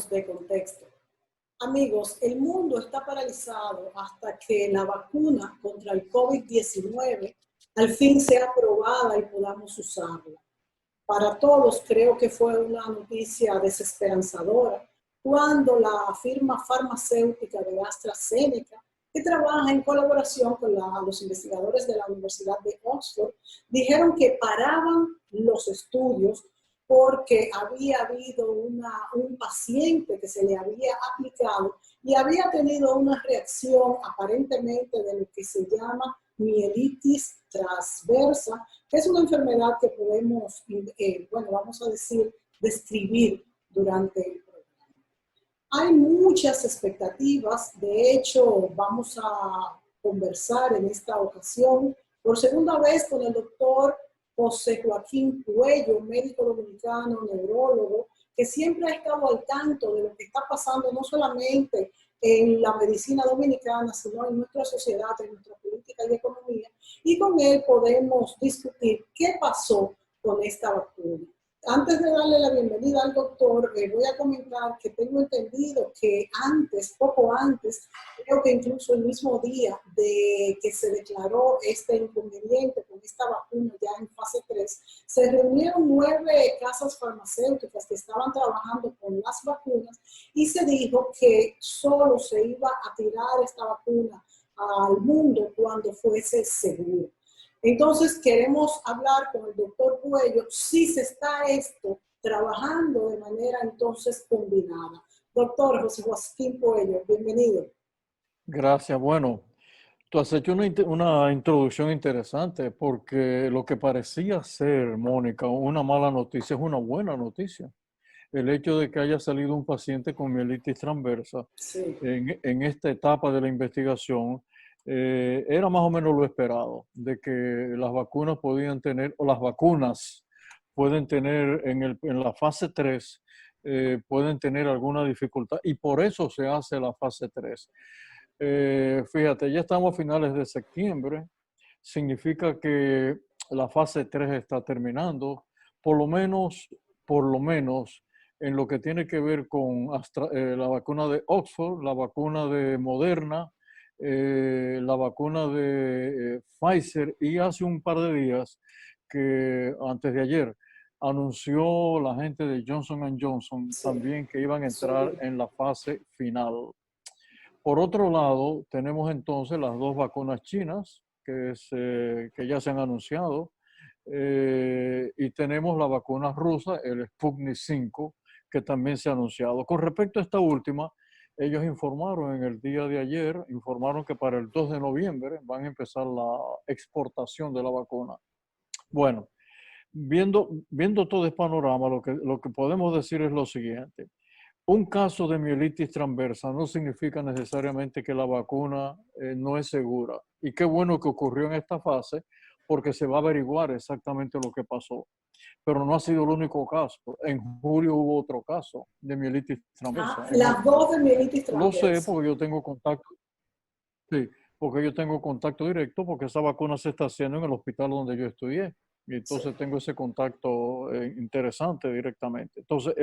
poquititos de contexto. Amigos, el mundo está paralizado hasta que la vacuna contra el COVID-19 al fin sea aprobada y podamos usarla. Para todos creo que fue una noticia desesperanzadora cuando la firma farmacéutica de AstraZeneca, que trabaja en colaboración con los investigadores de la Universidad de Oxford, dijeron que paraban los estudios porque había habido un paciente que se le había aplicado y había tenido una reacción aparentemente de lo que se llama mielitis transversa, que es una enfermedad que podemos, vamos a decir, describir durante el programa. Hay muchas expectativas, de hecho vamos a conversar en esta ocasión por segunda vez con el doctor José Joaquín Puello, médico dominicano, neurólogo, que siempre ha estado al tanto de lo que está pasando no solamente en la medicina dominicana, sino en nuestra sociedad, en nuestra política y economía, y con él podemos discutir qué pasó con esta vacuna. Antes de darle la bienvenida al doctor, voy a comentar que tengo entendido que poco antes, creo que incluso el mismo día de que se declaró este inconveniente con esta vacuna ya en fase 3, se reunieron 9 casas farmacéuticas que estaban trabajando con las vacunas y se dijo que solo se iba a tirar esta vacuna al mundo cuando fuese seguro. Entonces, queremos hablar con el doctor Puello si se está esto trabajando de manera entonces combinada. Doctor José Joaquín Puello, bienvenido. Gracias. Bueno, tú has hecho una introducción interesante porque lo que parecía ser, Mónica, una mala noticia es una buena noticia. El hecho de que haya salido un paciente con mielitis transversa Sí. en esta etapa de la investigación era más o menos lo esperado, de que las vacunas podían tener, o las vacunas pueden tener en la fase 3, pueden tener alguna dificultad y por eso se hace la fase 3. Fíjate, ya estamos a finales de septiembre, significa que la fase 3 está terminando, por lo menos en lo que tiene que ver con la vacuna de Oxford, la vacuna de Moderna, la vacuna de Pfizer, y hace un par de días, antes de ayer, anunció la gente de Johnson Johnson Sí. también que iban a entrar en la fase final. Por otro lado, tenemos entonces las 2 vacunas chinas que ya se han anunciado, y tenemos la vacuna rusa, el Sputnik 5, que también se ha anunciado. Con respecto a esta última, ellos informaron en el día de ayer, informaron que para el 2 de noviembre van a empezar la exportación de la vacuna. Bueno, viendo todo este panorama, lo que podemos decir es lo siguiente. Un caso de mielitis transversa no significa necesariamente que la vacuna no es segura. Y qué bueno que ocurrió en esta fase, porque se va a averiguar exactamente lo que pasó. Pero no ha sido el único caso. En julio hubo otro caso de mielitis transversa. Las 2 de mielitis Lo sé transversa. porque yo tengo contacto, sí, porque yo tengo contacto directo, porque esa vacuna se está haciendo en el hospital donde yo estudié. Y entonces Sí. tengo ese contacto interesante directamente. Entonces,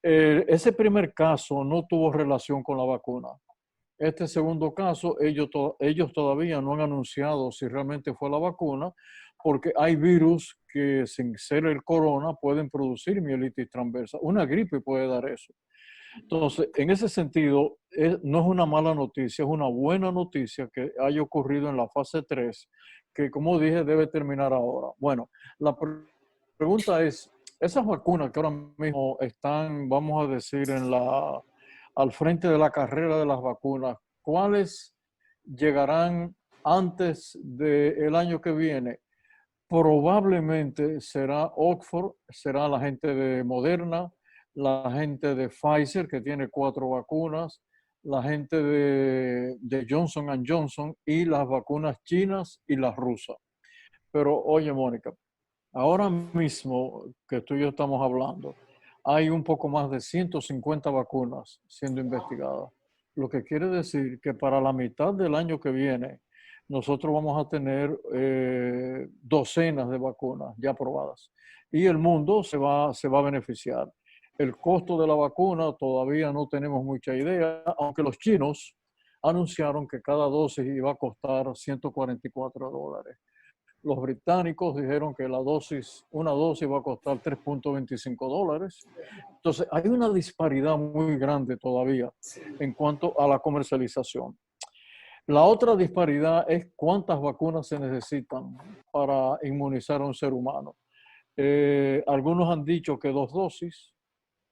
ese primer caso no tuvo relación con la vacuna. Este segundo caso, ellos todavía no han anunciado si realmente fue la vacuna, porque hay virus que sin ser el corona pueden producir mielitis transversa. Una gripe puede dar eso. Entonces, en ese sentido, no es una mala noticia, es una buena noticia que haya ocurrido en la fase 3, que como dije debe terminar ahora. Bueno, la pregunta es, esas vacunas que ahora mismo están, vamos a decir, al frente de la carrera de las vacunas, ¿cuáles llegarán antes del año que viene? Probablemente será Oxford, será la gente de Moderna, la gente de Pfizer, que tiene 4 vacunas, la gente de Johnson Johnson y las vacunas chinas y las rusas. Pero oye, Mónica, ahora mismo que tú y yo estamos hablando, hay un poco más de 150 vacunas siendo investigadas. Lo que quiere decir que para la mitad del año que viene, nosotros vamos a tener docenas de vacunas ya aprobadas. Y el mundo se va a beneficiar. El costo de la vacuna todavía no tenemos mucha idea, aunque los chinos anunciaron que cada dosis iba a costar $144. Los británicos dijeron que una dosis va a costar $3.25. Entonces, hay una disparidad muy grande todavía en cuanto a la comercialización. La otra disparidad es cuántas vacunas se necesitan para inmunizar a un ser humano. Algunos han dicho que 2 dosis,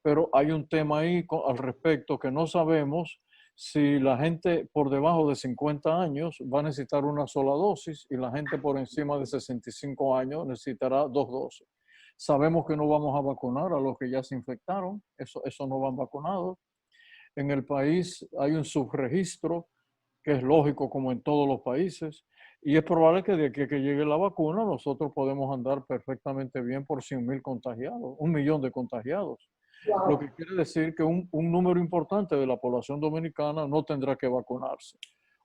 pero hay un tema ahí al respecto que no sabemos si la gente por debajo de 50 años va a necesitar una sola dosis y la gente por encima de 65 años necesitará 2 dosis. Sabemos que no vamos a vacunar a los que ya se infectaron, eso no van vacunados. En el país hay un subregistro que es lógico como en todos los países, y es probable que de aquí a que llegue la vacuna nosotros podemos andar perfectamente bien por 100,000 contagiados, 1 millón de contagiados. Wow. Lo que quiere decir que un número importante de la población dominicana no tendrá que vacunarse.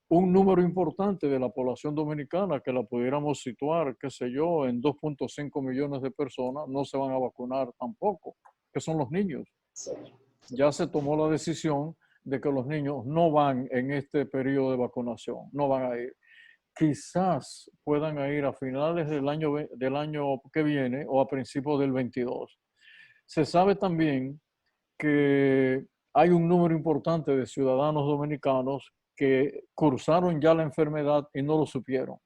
Un número importante de la población dominicana que la pudiéramos situar, qué sé yo, en 2.5 millones de personas, no se van a vacunar tampoco, que son los niños. Sí. Ya se tomó la decisión de que los niños no van en este periodo de vacunación, no van a ir. Quizás puedan ir a finales del año que viene o a principios del 22. Se sabe también que hay un número importante de ciudadanos dominicanos que cursaron ya la enfermedad y no lo supieron.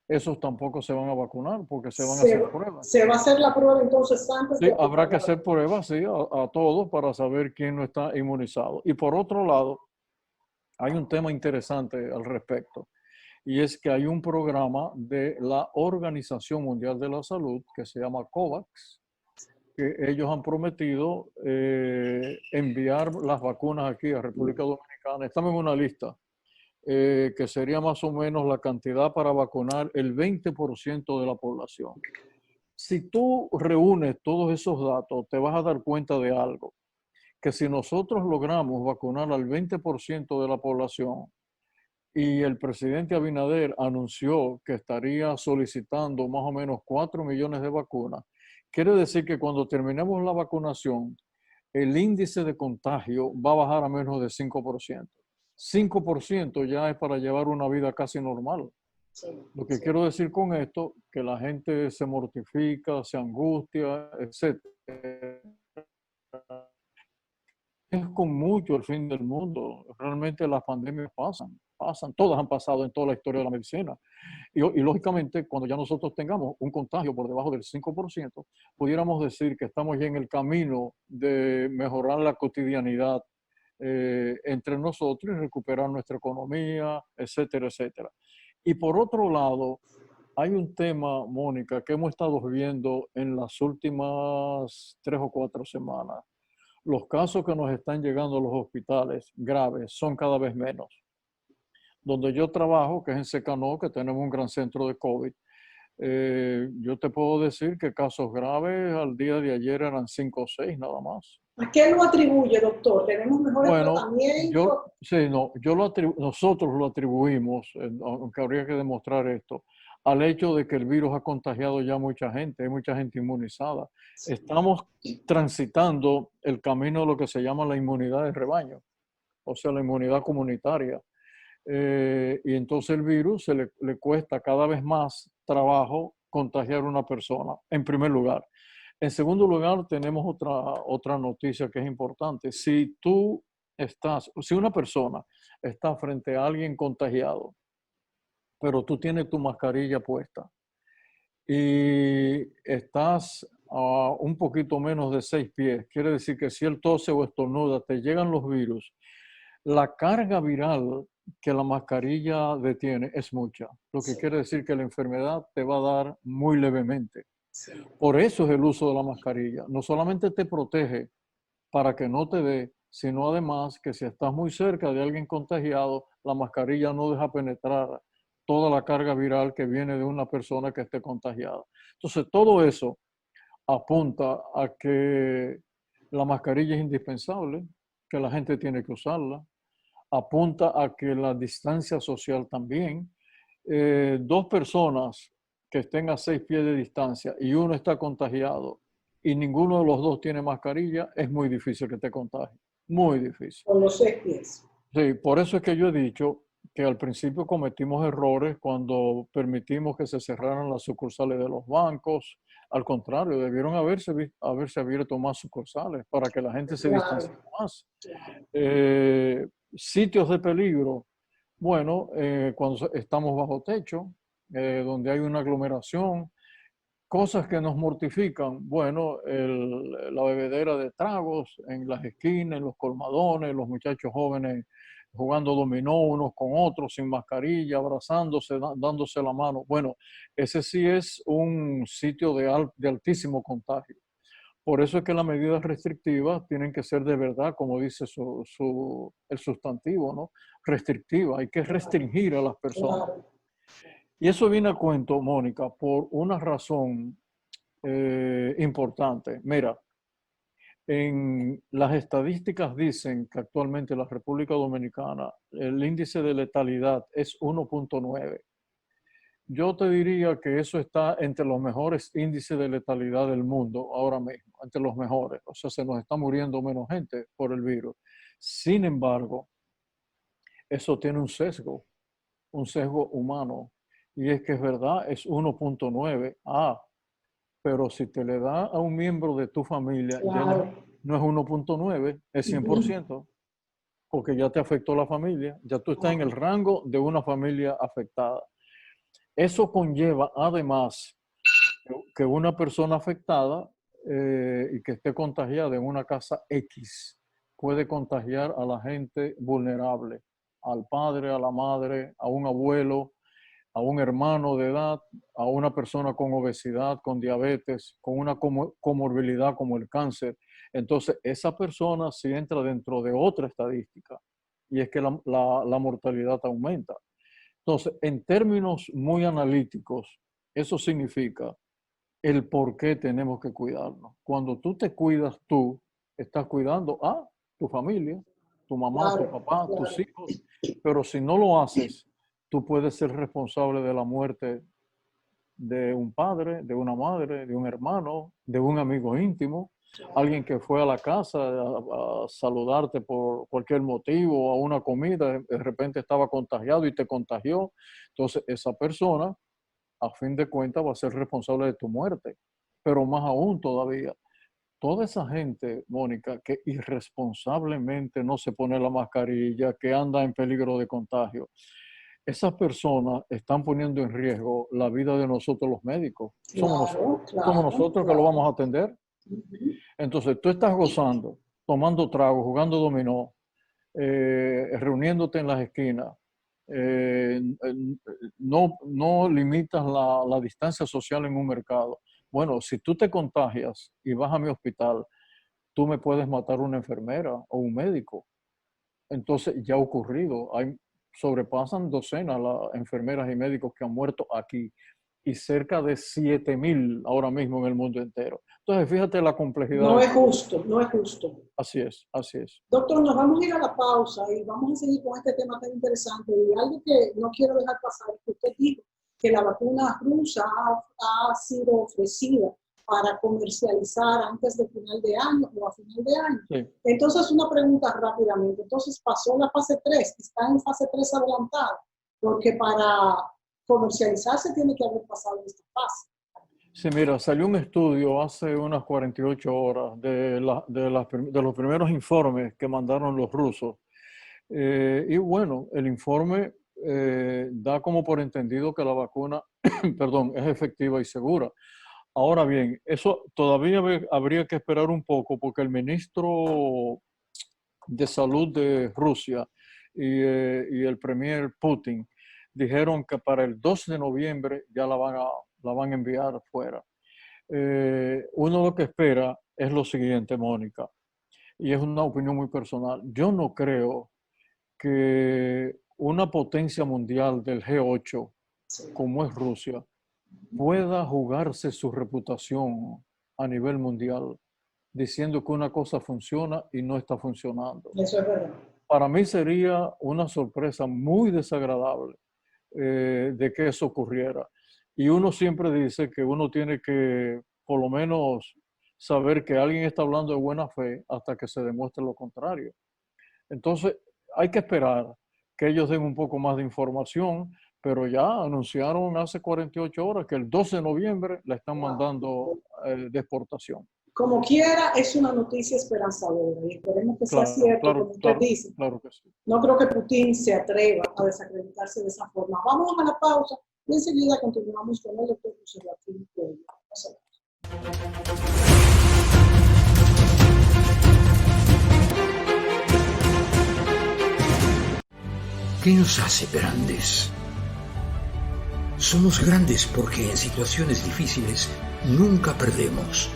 Esos tampoco se van a vacunar porque se van a hacer pruebas. Se va a hacer la prueba entonces antes Sí, de habrá que hacer pruebas, sí, a todos para saber quién no está inmunizado. Y por otro lado, hay un tema interesante al respecto, y es que hay un programa de la Organización Mundial de la Salud que se llama COVAX, que ellos han prometido enviar las vacunas aquí a República Dominicana. Estamos en una lista que sería más o menos la cantidad para vacunar el 20% de la población. Si tú reúnes todos esos datos, te vas a dar cuenta de algo, que si nosotros logramos vacunar al 20% de la población y el presidente Abinader anunció que estaría solicitando más o menos 4 millones de vacunas, quiere decir que cuando terminemos la vacunación, el índice de contagio va a bajar a menos de 5%. 5% ya es para llevar una vida casi normal. Sí, Lo que quiero decir con esto, que la gente se mortifica, se angustia, etc. Es con mucho el fin del mundo. Realmente las pandemias pasan, todas han pasado en toda la historia de la medicina. Y lógicamente, cuando ya nosotros tengamos un contagio por debajo del 5%, pudiéramos decir que estamos ya en el camino de mejorar la cotidianidad entre nosotros y recuperar nuestra economía, etcétera, etcétera. Y por otro lado, hay un tema, Mónica, que hemos estado viendo en las últimas 3 o 4 semanas. Los casos que nos están llegando a los hospitales graves son cada vez menos. Donde yo trabajo, que es en Secanó, que tenemos un gran centro de COVID, yo te puedo decir que casos graves al día de ayer eran 5 o 6 nada más. ¿A qué lo atribuye, doctor? ¿Tenemos mejores tratamientos? Nosotros lo atribuimos, aunque habría que demostrar esto, al hecho de que el virus ha contagiado ya mucha gente, hay mucha gente inmunizada. Sí. Estamos transitando el camino de lo que se llama la inmunidad de rebaño, o sea, la inmunidad comunitaria. Y entonces el virus le cuesta cada vez más trabajo contagiar a una persona, en primer lugar. En segundo lugar, tenemos otra noticia que es importante. Si una persona está frente a alguien contagiado, pero tú tienes tu mascarilla puesta y estás a un poquito menos de 6 pies, quiere decir que si él tose o estornuda, te llegan los virus. La carga viral que la mascarilla detiene es mucha, lo que quiere decir que la enfermedad te va a dar muy levemente. Por eso es el uso de la mascarilla. No solamente te protege para que no te dé, sino además que si estás muy cerca de alguien contagiado, la mascarilla no deja penetrar toda la carga viral que viene de una persona que esté contagiada. Entonces, todo eso apunta a que la mascarilla es indispensable, que la gente tiene que usarla. Apunta a que la distancia social también. 2 personas que estén a 6 pies de distancia y uno está contagiado y ninguno de los dos tiene mascarilla, es muy difícil que te contagie. Muy difícil. Con los 6 pies. Sí, por eso es que yo he dicho que al principio cometimos errores cuando permitimos que se cerraran las sucursales de los bancos. Al contrario, debieron haberse abierto más sucursales para que la gente se Claro, distancie más. claro. Sitios de peligro, bueno, cuando estamos bajo techo, donde hay una aglomeración, cosas que nos mortifican, bueno, la bebedera de tragos en las esquinas, en los colmadones, los muchachos jóvenes jugando dominó unos con otros, sin mascarilla, abrazándose, dándose la mano. Bueno, ese sí es un sitio de altísimo contagio. Por eso es que las medidas restrictivas tienen que ser de verdad, como dice el sustantivo, ¿no? Restrictiva. Hay que restringir a las personas. Claro. Y eso viene a cuento, Mónica, por una razón importante. Mira, en las estadísticas dicen que actualmente en la República Dominicana el índice de letalidad es 1.9. Yo te diría que eso está entre los mejores índices de letalidad del mundo ahora mismo, entre los mejores. O sea, se nos está muriendo menos gente por el virus. Sin embargo, eso tiene un sesgo humano. Y es que es verdad, es 1.9. Pero si te le da a un miembro de tu familia, ya Claro. no es 1.9, es 100%, porque ya te afectó la familia, ya tú estás en el rango de una familia afectada. Eso conlleva además que una persona afectada y que esté contagiada en una casa X puede contagiar a la gente vulnerable, al padre, a la madre, a un abuelo, a un hermano de edad, a una persona con obesidad, con diabetes, con una comorbilidad como el cáncer. Entonces, esa persona sí entra dentro de otra estadística y es que la mortalidad aumenta. Entonces, en términos muy analíticos, eso significa el por qué tenemos que cuidarnos. Cuando tú te cuidas tú, estás cuidando a tu familia, tu mamá, tu Claro, papá, tus claro. hijos, pero si no lo haces, tú puedes ser responsable de la muerte de un padre, de una madre, de un hermano, de un amigo íntimo, alguien que fue a la casa a saludarte por cualquier motivo, a una comida, de repente estaba contagiado y te contagió. Entonces, esa persona, a fin de cuentas, va a ser responsable de tu muerte. Pero más aún todavía, toda esa gente, Mónica, que irresponsablemente no se pone la mascarilla, que anda en peligro de contagio, esas personas están poniendo en riesgo la vida de nosotros los médicos. Somos nosotros. Claro, Somos claro, nosotros que lo claro. vamos a atender. Entonces, tú estás gozando, tomando trago, jugando dominó, reuniéndote en las esquinas. No limitas la distancia social en un mercado. Bueno, si tú te contagias y vas a mi hospital, tú me puedes matar una enfermera o un médico. Entonces ya ha ocurrido. Sobrepasan docenas las enfermeras y médicos que han muerto aquí y cerca de 7.000 ahora mismo en el mundo entero. Entonces fíjate la complejidad No de es todo. justo, no es justo. Así es, así es. Doctor, nos vamos a ir a la pausa y vamos a seguir con este tema tan interesante. Y algo que no quiero dejar pasar es que usted dijo que la vacuna rusa ha sido ofrecida para comercializar antes de final de año o a final de año. Sí. Entonces, una pregunta rápidamente. Entonces, pasó la fase 3, está en fase 3 adelantada, porque para comercializarse tiene que haber pasado esta fase. Sí, mira, salió un estudio hace unas 48 horas de los primeros informes que mandaron los rusos. Y bueno, el informe da como por entendido que la vacuna, perdón, es efectiva y segura. Ahora bien, eso todavía habría que esperar un poco porque el ministro de Salud de Rusia y el premier Putin dijeron que para el 2 de noviembre ya la van a enviar fuera. Uno lo que espera es lo siguiente, Mónica, y es una opinión muy personal. Yo no creo que una potencia mundial del G8, como es Rusia, pueda jugarse su reputación a nivel mundial diciendo que una cosa funciona y no está funcionando. Eso es verdad. Para mí sería una sorpresa muy desagradable de que eso ocurriera. Y uno siempre dice que uno tiene que por lo menos saber que alguien está hablando de buena fe hasta que se demuestre lo contrario. Entonces, hay que esperar que ellos den un poco más de información, pero ya anunciaron hace 48 horas que el 12 de noviembre la están mandando de exportación. Como quiera, es una noticia esperanzadora y esperemos que sea cierto, como usted dice. Claro que sí. No creo que Putin se atreva a desacreditarse de esa forma. Vamos a la pausa y enseguida continuamos con el doctor José Joaquín Cuello. ¿Qué nos hace grandes? Somos grandes porque en situaciones difíciles nunca perdemos.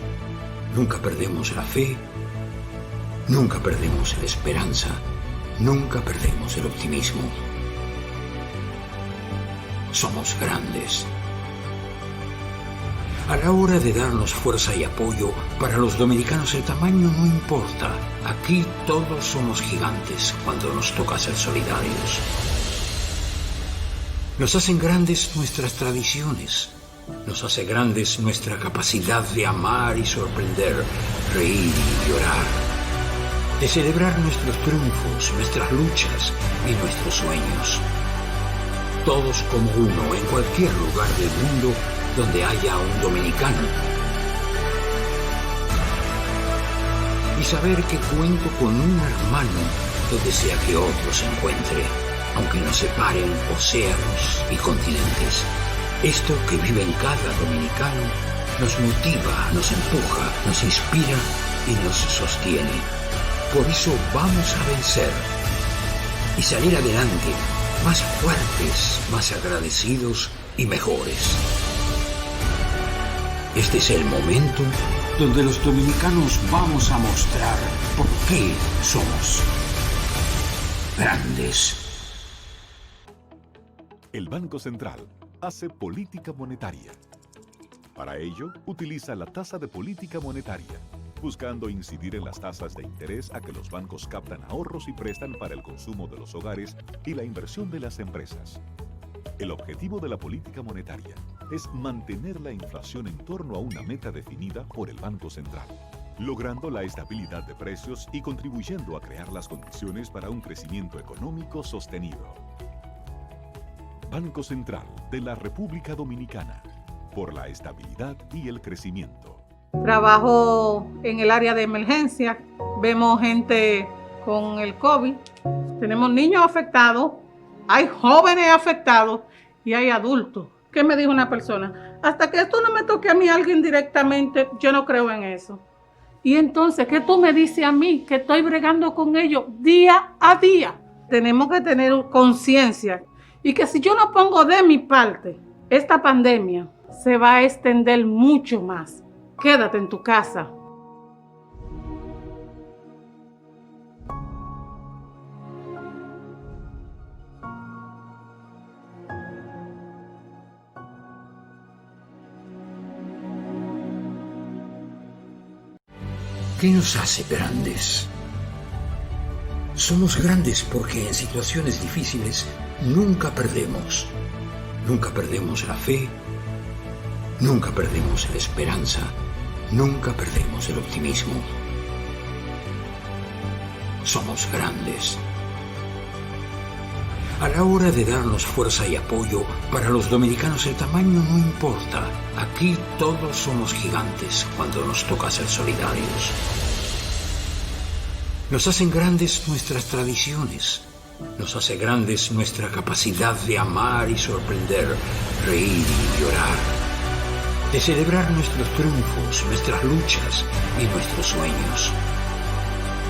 Nunca perdemos la fe, nunca perdemos la esperanza, nunca perdemos el optimismo. Somos grandes. A la hora de darnos fuerza y apoyo, para los dominicanos el tamaño no importa. Aquí todos somos gigantes cuando nos toca ser solidarios. Nos hacen grandes nuestras tradiciones. Nos hace grandes nuestra capacidad de amar y sorprender, reír y llorar. De celebrar nuestros triunfos, nuestras luchas y nuestros sueños. Todos como uno en cualquier lugar del mundo donde haya un dominicano. Y saber que cuento con un hermano donde sea que otro se encuentre, aunque nos separen océanos y continentes. Esto que vive en cada dominicano nos motiva, nos empuja, nos inspira y nos sostiene. Por eso vamos a vencer y salir adelante más fuertes, más agradecidos y mejores. Este es el momento donde los dominicanos vamos a mostrar por qué somos grandes. El Banco Central hace política monetaria. Para ello, utiliza la tasa de política monetaria, buscando incidir en las tasas de interés a que los bancos captan ahorros y prestan para el consumo de los hogares y la inversión de las empresas. El objetivo de la política monetaria es mantener la inflación en torno a una meta definida por el Banco Central, logrando la estabilidad de precios y contribuyendo a crear las condiciones para un crecimiento económico sostenido. Banco Central de la República Dominicana, por la estabilidad y el crecimiento. Trabajo en el área de emergencia, vemos gente con el COVID, tenemos niños afectados, hay jóvenes afectados y hay adultos. ¿Qué me dijo una persona? Hasta que esto no me toque a mí alguien directamente, yo no creo en eso. Y entonces, ¿qué tú me dices a mí? Que estoy bregando con ellos día a día. Tenemos que tener conciencia y que si yo no pongo de mi parte, esta pandemia se va a extender mucho más. Quédate en tu casa. ¿Qué nos hace grandes? Somos grandes porque en situaciones difíciles nunca perdemos. Nunca perdemos la fe, nunca perdemos la esperanza, nunca perdemos el optimismo. Somos grandes. A la hora de darnos fuerza y apoyo, para los dominicanos el tamaño no importa. Aquí todos somos gigantes cuando nos toca ser solidarios. Nos hacen grandes nuestras tradiciones. Nos hace grandes nuestra capacidad de amar y sorprender, reír y llorar. De celebrar nuestros triunfos, nuestras luchas y nuestros sueños.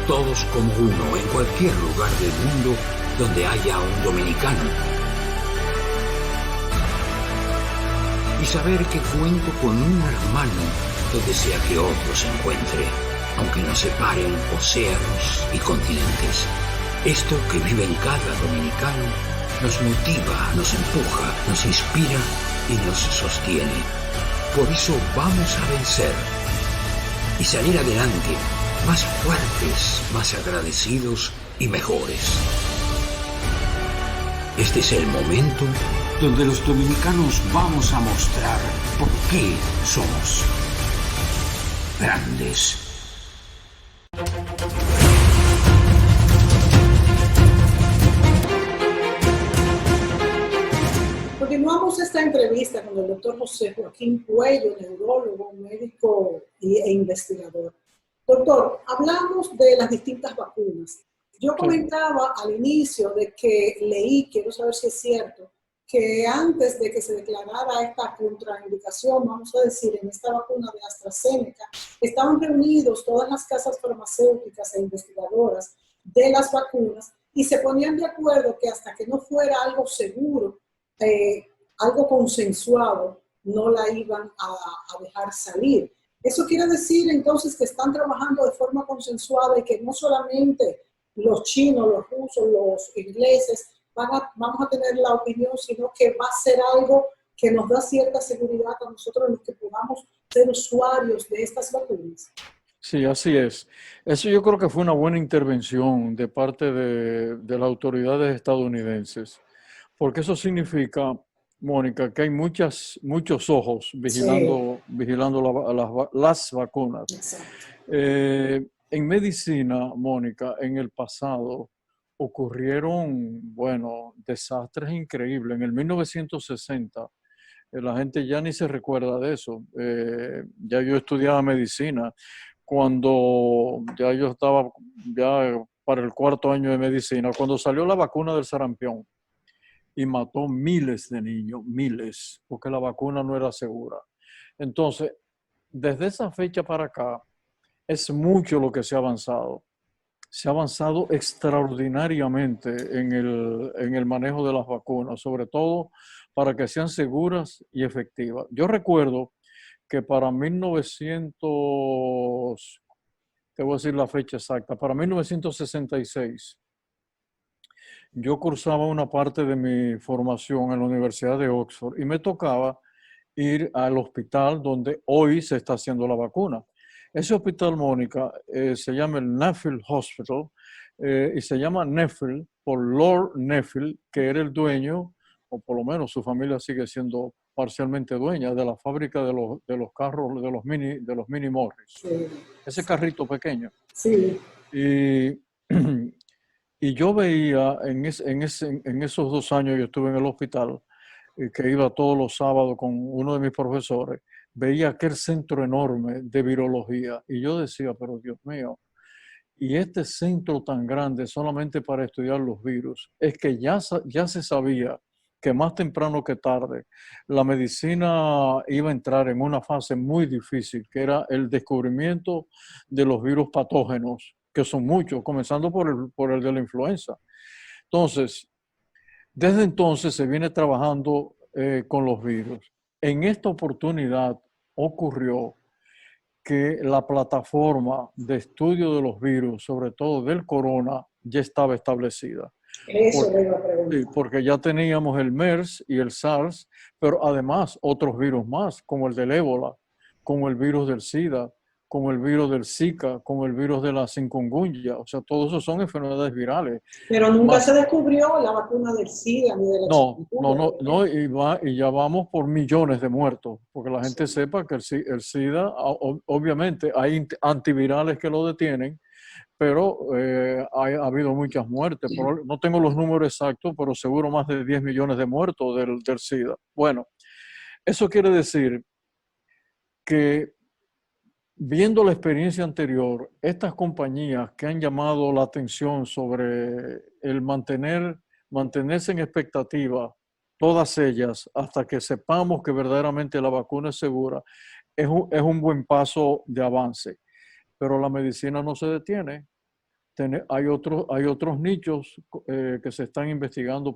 Todos como uno en cualquier lugar del mundo donde haya un dominicano. Y saber que cuento con un hermano donde sea que otro se encuentre, aunque nos separen océanos y continentes. Esto que vive en cada dominicano nos motiva, nos empuja, nos inspira y nos sostiene. Por eso vamos a vencer y salir adelante más fuertes, más agradecidos y mejores. Este es el momento donde los dominicanos vamos a mostrar por qué somos grandes. Continuamos esta entrevista con el doctor José Joaquín Puello, neurólogo, médico e investigador. Doctor, hablamos de las distintas vacunas. Yo comentaba al inicio de que leí, quiero saber si es cierto, que antes de que se declarara esta contraindicación, vamos a decir, en esta vacuna de AstraZeneca, estaban reunidos todas las casas farmacéuticas e investigadoras de las vacunas y se ponían de acuerdo que hasta que no fuera algo seguro, algo consensuado, no la iban a dejar salir. Eso quiere decir entonces que están trabajando de forma consensuada y que no solamente los chinos, los rusos, los ingleses vamos a tener la opinión, sino que va a ser algo que nos da cierta seguridad a nosotros los que podamos ser usuarios de estas vacunas. Sí, así es. Eso yo creo que fue una buena intervención de parte de las autoridades estadounidenses, porque eso significa, Mónica, que hay muchos ojos vigilando las vacunas. En medicina, Mónica, en el pasado ocurrieron, bueno, desastres increíbles. En el 1960, la gente ya ni se recuerda de eso. Ya yo estudiaba medicina cuando ya yo estaba ya para el 4º año de medicina, cuando salió la vacuna del sarampión. Y mató miles de niños, miles, porque la vacuna no era segura. Entonces, desde esa fecha para acá, es mucho lo que se ha avanzado. Se ha avanzado extraordinariamente en el manejo de las vacunas, sobre todo para que sean seguras y efectivas. Yo recuerdo que para 1900, te voy a decir la fecha exacta, para 1966, yo cursaba una parte de mi formación en la Universidad de Oxford y me tocaba ir al hospital donde hoy se está haciendo la vacuna. Ese hospital, Mónica, se llama el Nuffield Hospital y se llama Nuffield por Lord Nuffield, que era el dueño, o por lo menos su familia sigue siendo parcialmente dueña de la fábrica de los carros, de los mini Morris. Sí. Ese carrito pequeño. Sí. Y yo veía en esos 2 años que estuve en el hospital, que iba todos los sábados con uno de mis profesores, veía aquel centro enorme de virología. Y yo decía, pero Dios mío, y este centro tan grande solamente para estudiar los virus, es que ya se sabía que más temprano que tarde la medicina iba a entrar en una fase muy difícil, que era el descubrimiento de los virus patógenos, que son muchos, comenzando por el de la influenza. Entonces, desde entonces se viene trabajando con los virus. En esta oportunidad ocurrió que la plataforma de estudio de los virus, sobre todo del corona, ya estaba establecida. Eso me iba a preguntar. Sí, porque ya teníamos el MERS y el SARS, pero además otros virus más, como el del ébola, como el virus del SIDA, como el virus del Zika, como el virus de la chikungunya. O sea, todos esos son enfermedades virales. Pero nunca se descubrió la vacuna del SIDA ni de la chikungunya. No, y ya vamos por millones de muertos, porque la gente sepa que el SIDA, obviamente hay antivirales que lo detienen, pero ha habido muchas muertes. No tengo los números exactos, pero seguro más de 10 millones de muertos del SIDA. Bueno, eso quiere decir que viendo la experiencia anterior, estas compañías que han llamado la atención sobre el mantenerse en expectativa, todas ellas, hasta que sepamos que verdaderamente la vacuna es segura, es un buen paso de avance. Pero la medicina no se detiene. Hay otros nichos que se están investigando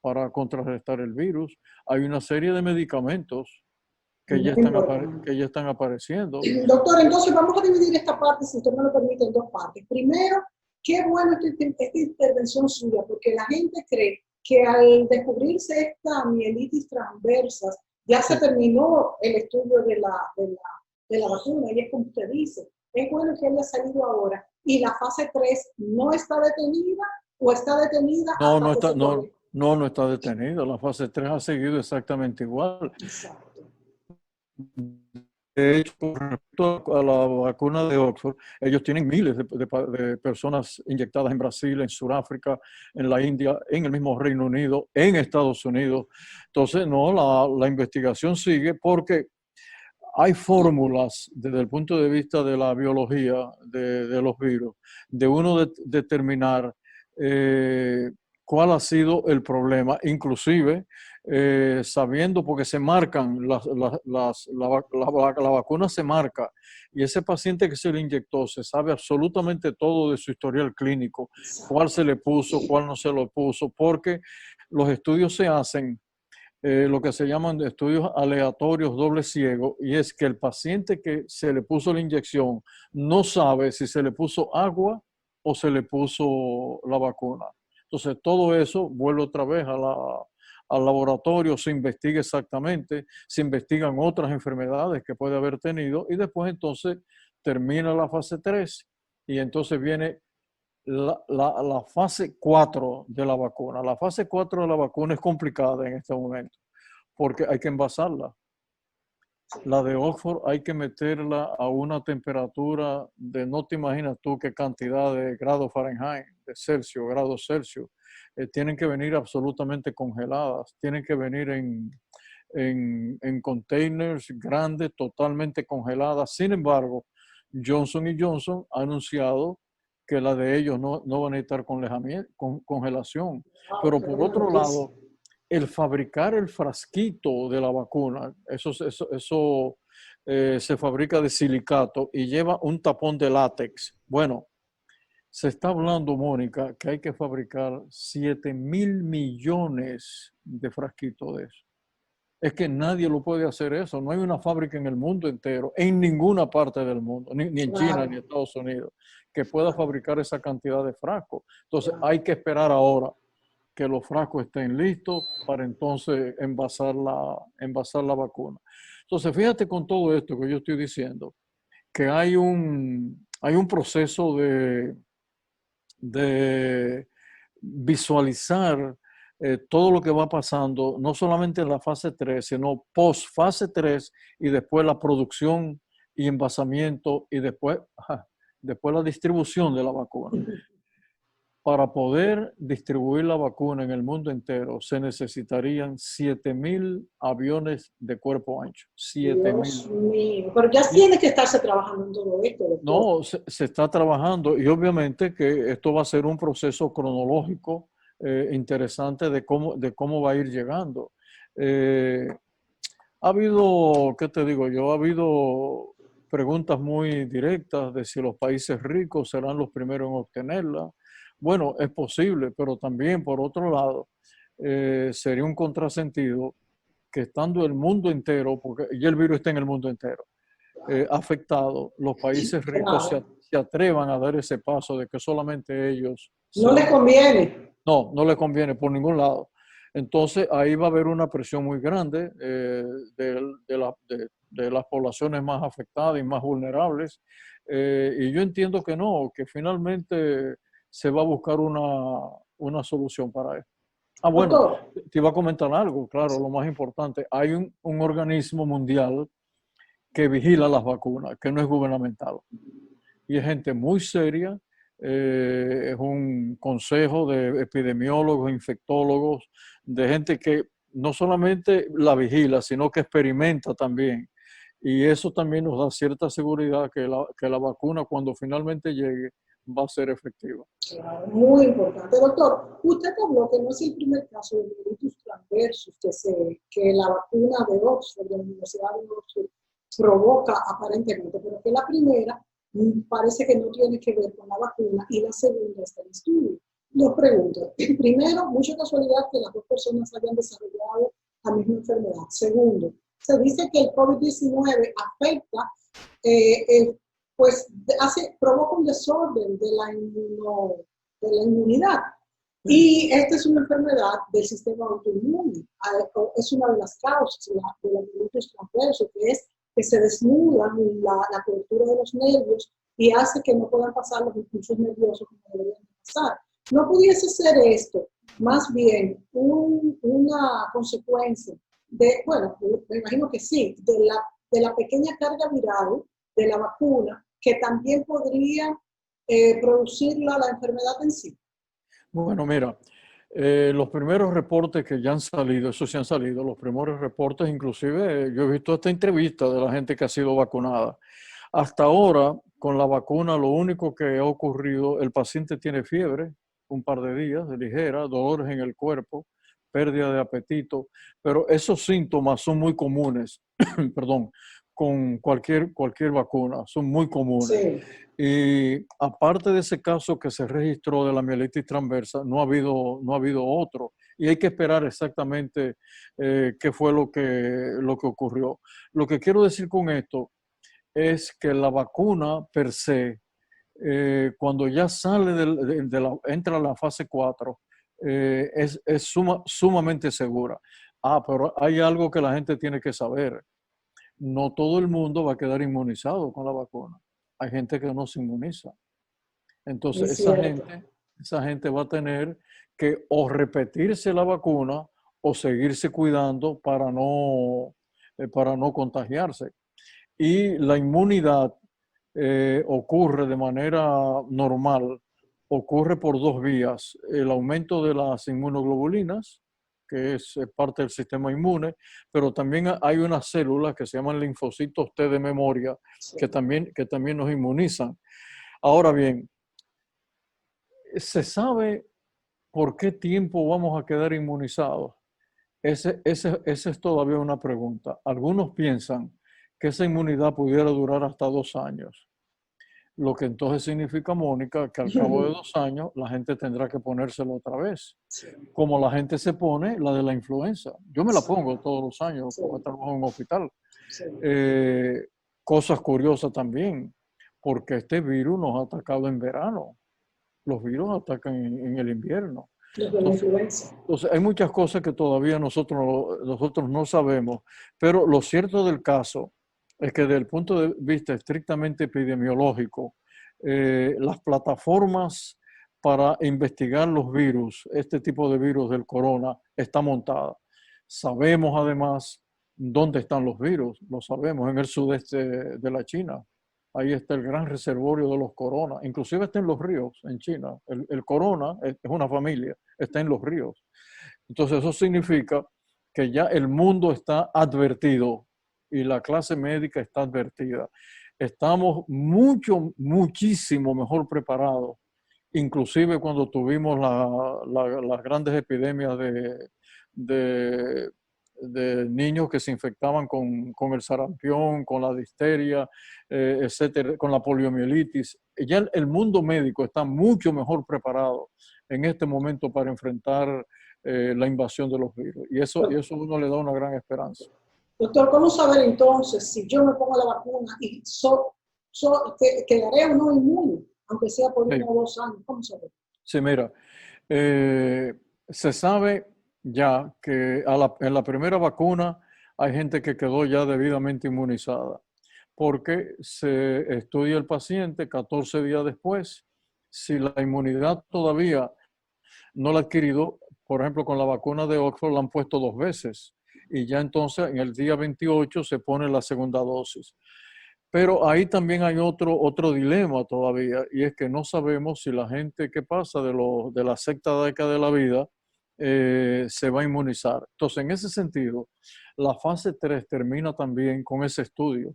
para contrarrestar el virus. Hay una serie de medicamentos que ya están apareciendo. Doctor, entonces vamos a dividir esta parte, si usted me lo permite, en 2 partes. Primero, qué bueno esta intervención suya, porque la gente cree que al descubrirse esta mielitis transversa, ya se terminó el estudio de la vacuna, y es como usted dice. Es bueno que haya salido ahora. ¿Y la fase 3 no está detenida o está detenida? No está detenida. La fase 3 ha seguido exactamente igual. Exacto. de hecho, con respecto a la vacuna de Oxford, ellos tienen miles de personas inyectadas en Brasil, en Sudáfrica, en la India, en el mismo Reino Unido, en Estados Unidos. Entonces, no, la investigación sigue porque hay fórmulas desde el punto de vista de la biología de los virus, de uno determinar cuál ha sido el problema, inclusive sabiendo, porque se marcan, la vacuna se marca, y ese paciente que se le inyectó se sabe absolutamente todo de su historial clínico, cuál se le puso, cuál no se lo puso, porque los estudios se hacen lo que se llaman estudios aleatorios doble ciego, y es que el paciente que se le puso la inyección no sabe si se le puso agua o se le puso la vacuna. Entonces todo eso vuelve otra vez al laboratorio, se investiga exactamente, se investigan otras enfermedades que puede haber tenido, y después entonces termina la fase 3 y entonces viene la fase 4 de la vacuna. La fase 4 de la vacuna es complicada en este momento porque hay que envasarla. La de Oxford hay que meterla a una temperatura de, no te imaginas tú qué cantidad de grados Fahrenheit, de Celsius, grados Celsius. Tienen que venir absolutamente congeladas, tienen que venir en containers grandes, totalmente congeladas. Sin embargo, Johnson & Johnson ha anunciado que la de ellos no van a necesitar congelación. Pero por otro lado, el fabricar el frasquito de la vacuna, eso se fabrica de silicato y lleva un tapón de látex. Bueno, se está hablando, Mónica, que hay que fabricar 7,000 millones de frasquitos de eso. Es que nadie lo puede hacer eso. No hay una fábrica en el mundo entero, en ninguna parte del mundo, ni en China, ni en Estados Unidos, que pueda fabricar esa cantidad de frascos. Entonces hay que esperar ahora que los frascos estén listos para entonces envasar la vacuna. Entonces, fíjate con todo esto que yo estoy diciendo, que hay un proceso de visualizar todo lo que va pasando, no solamente en la fase 3, sino post fase 3 y después la producción y envasamiento y después la distribución de la vacuna. Para poder distribuir la vacuna en el mundo entero se necesitarían 7,000 aviones de cuerpo ancho. 7,000. Dios mío, pero ya tiene que estarse trabajando en todo esto. Doctor. No, se está trabajando, y obviamente que esto va a ser un proceso cronológico interesante de cómo va a ir llegando. Ha habido, ¿qué te digo yo? Ha habido preguntas muy directas de si los países ricos serán los primeros en obtenerla. Bueno, es posible, pero también, por otro lado, sería un contrasentido que estando el mundo entero, porque ya el virus está en el mundo entero, afectado, los países ricos se atrevan a dar ese paso de que solamente ellos... No les conviene. No les conviene por ningún lado. Entonces, ahí va a haber una presión muy grande de las poblaciones más afectadas y más vulnerables. Y yo entiendo que no, que finalmente se va a buscar una solución para esto. Bueno, te iba a comentar algo, claro, lo más importante. Hay un organismo mundial que vigila las vacunas, que no es gubernamental. Y es gente muy seria, es un consejo de epidemiólogos, infectólogos, de gente que no solamente la vigila, sino que experimenta también. Y eso también nos da cierta seguridad que la vacuna, cuando finalmente llegue, va a ser efectiva. Claro, muy importante. Doctor, usted habló que no es el primer caso de Mellitus transversus que la vacuna de Oxford, de la Universidad de Oxford, provoca aparentemente, pero que la primera parece que no tiene que ver con la vacuna y la segunda está en estudio. Los pregunto, primero, mucha casualidad que las dos personas hayan desarrollado la misma enfermedad. Segundo, se dice que el COVID-19 afecta, provoca un desorden de la inmunidad. Y esta es una enfermedad del sistema autoinmune. Es una de las causas de la Mellitus transversus, que es que se desnuda la cobertura de los nervios y hace que no puedan pasar los impulsos nerviosos como deberían pasar. ¿No pudiese ser esto más bien una consecuencia me imagino que sí, de la de la pequeña carga viral de la vacuna que también podría producirla la enfermedad en sí? Bueno, mira, los primeros reportes que ya han salido, eso sí han salido, los primeros reportes, inclusive yo he visto esta entrevista de la gente que ha sido vacunada. Hasta ahora, con la vacuna, lo único que ha ocurrido, el paciente tiene fiebre un par de días, ligera, dolores en el cuerpo, pérdida de apetito, pero esos síntomas son muy comunes, perdón, con cualquier vacuna, son muy comunes. Sí. Y aparte de ese caso que se registró de la mielitis transversa, no ha habido otro. Y hay que esperar exactamente qué fue lo que ocurrió. Lo que quiero decir con esto es que la vacuna per se, cuando ya sale entra a la fase 4, es sumamente segura. Pero hay algo que la gente tiene que saber. No todo el mundo va a quedar inmunizado con la vacuna. Hay gente que no se inmuniza. Entonces, Es cierto. esa gente va a tener que o repetirse la vacuna o seguirse cuidando para no contagiarse. Y la inmunidad ocurre de manera normal, ocurre por dos vías. El aumento de las inmunoglobulinas, que es parte del sistema inmune, pero también hay unas células que se llaman linfocitos T de memoria, Sí. que también nos inmunizan. Ahora bien, ¿se sabe por qué tiempo vamos a quedar inmunizados? Esa es todavía una pregunta. Algunos piensan que esa inmunidad pudiera durar hasta 2 años. Lo que entonces significa, Mónica, que al cabo de 2 años la gente tendrá que ponérselo otra vez. Sí. Como la gente se pone la de la influenza. Yo me la pongo todos los años Sí. porque trabajo en un hospital. Sí. Cosas curiosas también, porque este virus nos ha atacado en verano. Los virus atacan en el invierno. Los de la influenza. Entonces, hay muchas cosas que todavía nosotros no sabemos, pero lo cierto del caso es que desde el punto de vista estrictamente epidemiológico, las plataformas para investigar los virus, este tipo de virus del corona, está montada. Sabemos además dónde están los virus, lo sabemos, en el sudeste de la China. Ahí está el gran reservorio de los corona, inclusive está en los ríos en China. El corona es una familia, está en los ríos. Entonces eso significa que ya el mundo está advertido y la clase médica está advertida. Estamos muchísimo mejor preparados, inclusive cuando tuvimos las grandes epidemias de niños que se infectaban con el sarampión, con la difteria, etcétera, con la poliomielitis. Ya el mundo médico está mucho mejor preparado en este momento para enfrentar la invasión de los virus. Y eso uno le da una gran esperanza. Doctor, ¿cómo saber entonces si yo me pongo la vacuna y quedaré o no inmune, aunque sea por 1 o 2 años? ¿Cómo saber? Sí, mira, se sabe ya que en la primera vacuna hay gente que quedó ya debidamente inmunizada, porque se estudia el paciente 14 días después. Si la inmunidad todavía no la ha adquirido, por ejemplo, con la vacuna de Oxford la han puesto 2 veces y ya entonces en el día 28 se pone la segunda dosis. Pero ahí también hay otro dilema todavía, y es que no sabemos si la gente que pasa de la sexta década de la vida se va a inmunizar. Entonces, en ese sentido, la fase 3 termina también con ese estudio.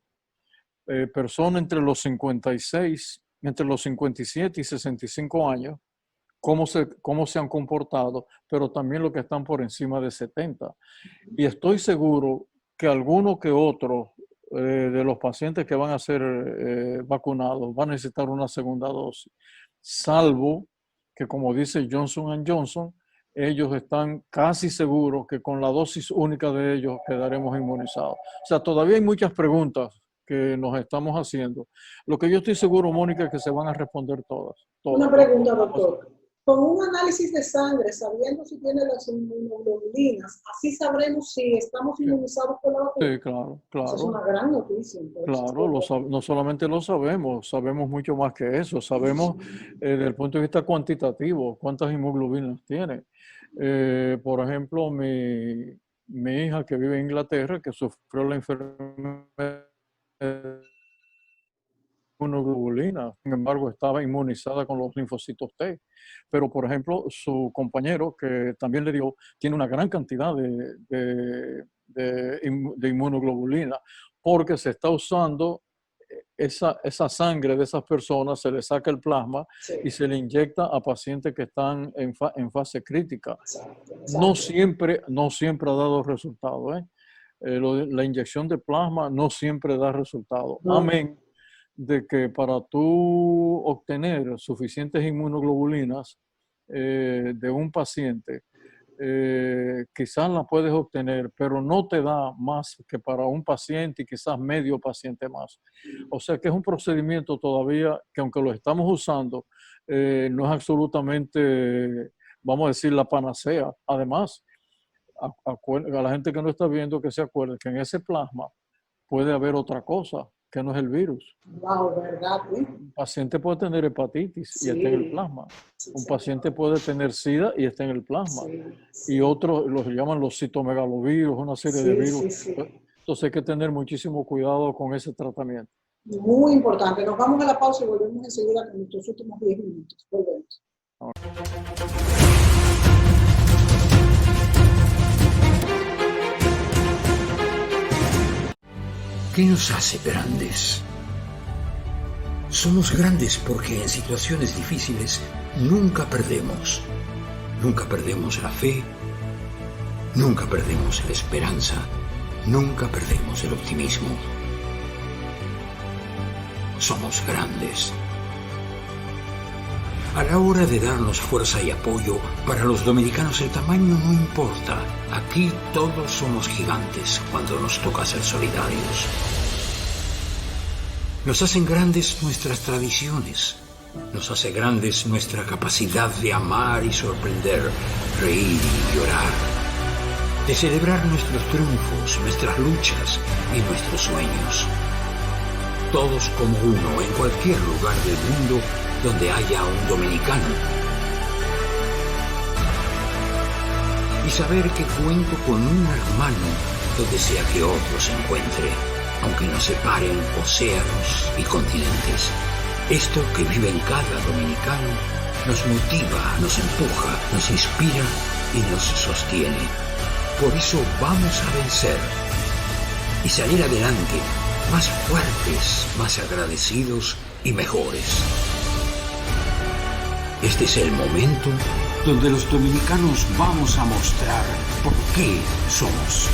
Personas entre los 57 y 65 años, cómo se han comportado, pero también los que están por encima de 70. Y estoy seguro que alguno que otro de los pacientes que van a ser vacunados van a necesitar una segunda dosis, salvo que, como dice Johnson & Johnson, ellos están casi seguros que con la dosis única de ellos quedaremos inmunizados. O sea, todavía hay muchas preguntas que nos estamos haciendo. Lo que yo estoy seguro, Mónica, es que se van a responder todas. Una pregunta, doctor. Con un análisis de sangre, sabiendo si tiene las inmunoglobulinas, así sabremos si estamos inmunizados por la vacuna. Sí, claro. Esa es una gran noticia. Entonces. Claro, no solamente lo sabemos mucho más que eso. Sabemos desde el punto de vista cuantitativo cuántas inmunoglobulinas tiene. Por ejemplo, mi hija que vive en Inglaterra, que sufrió la enfermedad de inmunoglobulina, sin embargo estaba inmunizada con los linfocitos T. Pero, por ejemplo, su compañero, que también le dio, tiene una gran cantidad de inmunoglobulina, porque se está usando esa sangre de esas personas, se le saca el plasma Sí. y se le inyecta a pacientes que están en fase crítica. Exacto. No siempre ha dado resultado, ¿eh? La inyección de plasma no siempre da resultado. No. Amén de que para tú obtener suficientes inmunoglobulinas de un paciente, quizás la puedes obtener, pero no te da más que para un paciente y quizás medio paciente más. O sea que es un procedimiento todavía que, aunque lo estamos usando, no es absolutamente, vamos a decir, la panacea. Además, a la gente que no está viendo, que se acuerde que en ese plasma puede haber otra cosa que no es el virus. Wow, ¿verdad? Un paciente puede tener hepatitis y Sí. está en el plasma. Sí, Un señor. paciente puede tener SIDA y está en el plasma. Sí. Y otros los llaman los citomegalovirus, una serie de virus. Sí, sí. Entonces hay que tener muchísimo cuidado con ese tratamiento. Muy importante. Nos vamos a la pausa y volvemos enseguida con nuestros últimos 10 minutos. Volvemos. ¿Qué nos hace grandes? Somos grandes porque en situaciones difíciles nunca perdemos. Nunca perdemos la fe, nunca perdemos la esperanza, nunca perdemos el optimismo. Somos grandes. A la hora de darnos fuerza y apoyo, para los dominicanos el tamaño no importa. Aquí todos somos gigantes cuando nos toca ser solidarios. Nos hacen grandes nuestras tradiciones. Nos hace grandes nuestra capacidad de amar y sorprender, reír y llorar. De celebrar nuestros triunfos, nuestras luchas y nuestros sueños. Todos como uno en cualquier lugar del mundo donde haya un dominicano. Y saber que cuento con un hermano donde sea que otro se encuentre, aunque nos separen océanos y continentes. Esto que vive en cada dominicano nos motiva, nos empuja, nos inspira y nos sostiene. Por eso vamos a vencer y salir adelante más fuertes, más agradecidos y mejores. Este es el momento donde los dominicanos vamos a mostrar por qué somos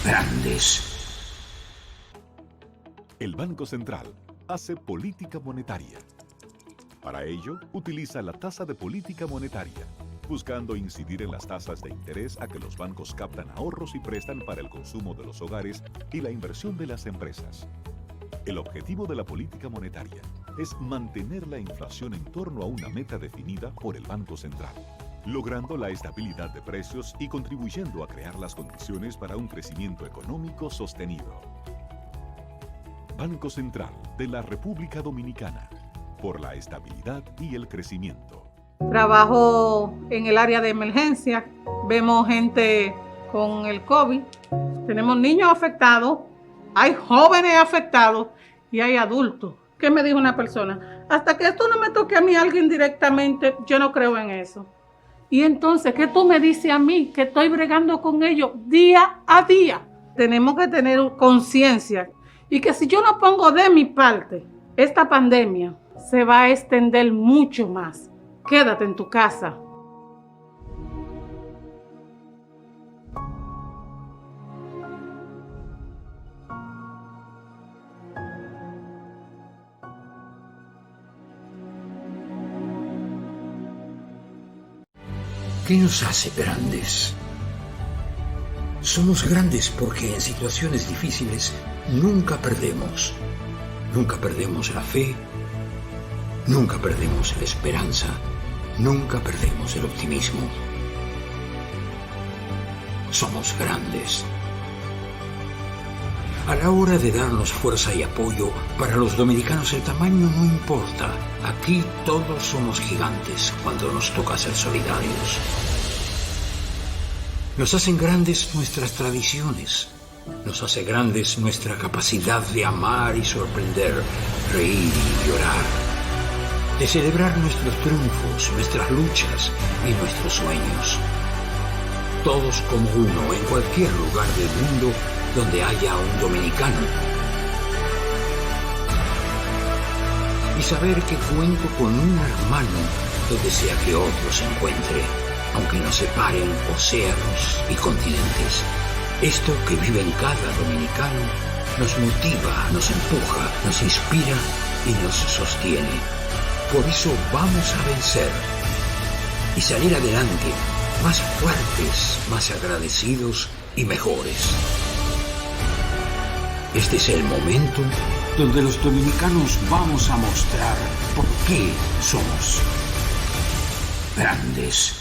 grandes. El Banco Central hace política monetaria. Para ello, utiliza la tasa de política monetaria, buscando incidir en las tasas de interés a que los bancos captan ahorros y prestan para el consumo de los hogares y la inversión de las empresas. El objetivo de la política monetaria es mantener la inflación en torno a una meta definida por el Banco Central, logrando la estabilidad de precios y contribuyendo a crear las condiciones para un crecimiento económico sostenido. Banco Central de la República Dominicana, por la estabilidad y el crecimiento. Trabajo en el área de emergencia, vemos gente con el COVID, tenemos niños afectados, hay jóvenes afectados y hay adultos. ¿Qué me dijo una persona? Hasta que esto no me toque a mí alguien directamente, yo no creo en eso. Y entonces, ¿qué tú me dices a mí que estoy bregando con ellos día a día? Tenemos que tener conciencia y que si yo no pongo de mi parte, esta pandemia se va a extender mucho más. Quédate en tu casa. ¿Qué nos hace grandes? Somos grandes porque en situaciones difíciles nunca perdemos. Nunca perdemos la fe, nunca perdemos la esperanza, nunca perdemos el optimismo. Somos grandes. A la hora de darnos fuerza y apoyo, para los dominicanos el tamaño no importa. Aquí todos somos gigantes cuando nos toca ser solidarios. Nos hacen grandes nuestras tradiciones. Nos hace grandes nuestra capacidad de amar y sorprender, reír y llorar. De celebrar nuestros triunfos, nuestras luchas y nuestros sueños. Todos como uno en cualquier lugar del mundo donde haya un dominicano. Y saber que cuento con un hermano donde sea que otro se encuentre, aunque nos separen océanos y continentes. Esto que vive en cada dominicano nos motiva, nos empuja, nos inspira y nos sostiene. Por eso vamos a vencer y salir adelante, más fuertes, más agradecidos y mejores. Este es el momento donde los dominicanos vamos a mostrar por qué somos grandes.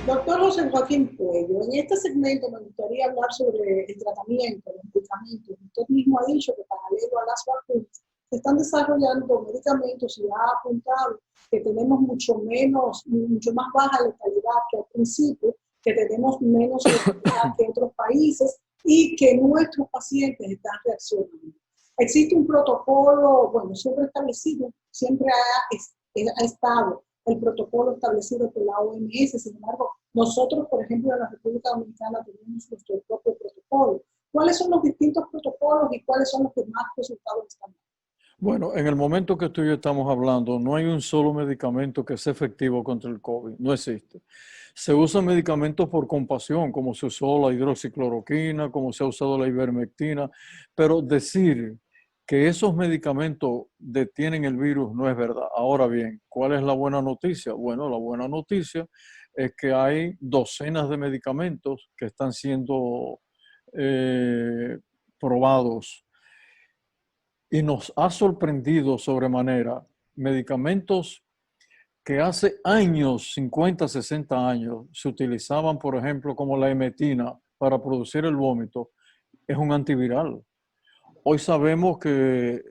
Doctor José Joaquín Puello, en este segmento me gustaría hablar sobre el tratamiento, los medicamentos. Usted mismo ha dicho que paralelo a las vacunas se están desarrollando medicamentos y ha apuntado que tenemos mucho más baja letalidad que al principio, que tenemos menos letalidad que otros países y que nuestros pacientes están reaccionando. Existe un protocolo, bueno, siempre establecido, siempre ha estado el protocolo establecido por la OMS. Sin embargo, nosotros, por ejemplo, en la República Dominicana tenemos nuestro propio protocolo. ¿Cuáles son los distintos protocolos y cuáles son los que más resultados están dando? Bueno, en el momento que tú y yo estamos hablando, no hay un solo medicamento que sea efectivo contra el COVID, no existe. Se usan medicamentos por compasión, como se usó la hidroxicloroquina, como se ha usado la ivermectina, pero decir que esos medicamentos detienen el virus no es verdad. Ahora bien, ¿cuál es la buena noticia? Bueno, la buena noticia es que hay docenas de medicamentos que están siendo probados. Y nos ha sorprendido sobremanera medicamentos que hace años, 50, 60 años, se utilizaban, por ejemplo, como la emetina para producir el vómito, es un antiviral. Hoy sabemos que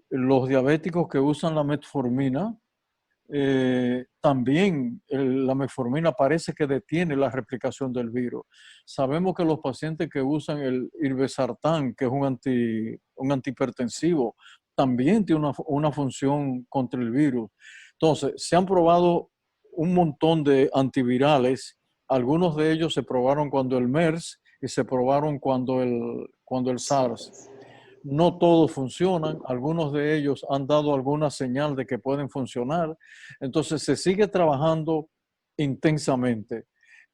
los diabéticos que usan la metformina, también la metformina parece que detiene la replicación del virus. Sabemos que los pacientes que usan el irbesartán, que es un antihipertensivo, también tiene una función contra el virus. Entonces, se han probado un montón de antivirales. Algunos de ellos se probaron cuando el MERS y se probaron cuando el SARS. No todos funcionan, algunos de ellos han dado alguna señal de que pueden funcionar. Entonces se sigue trabajando intensamente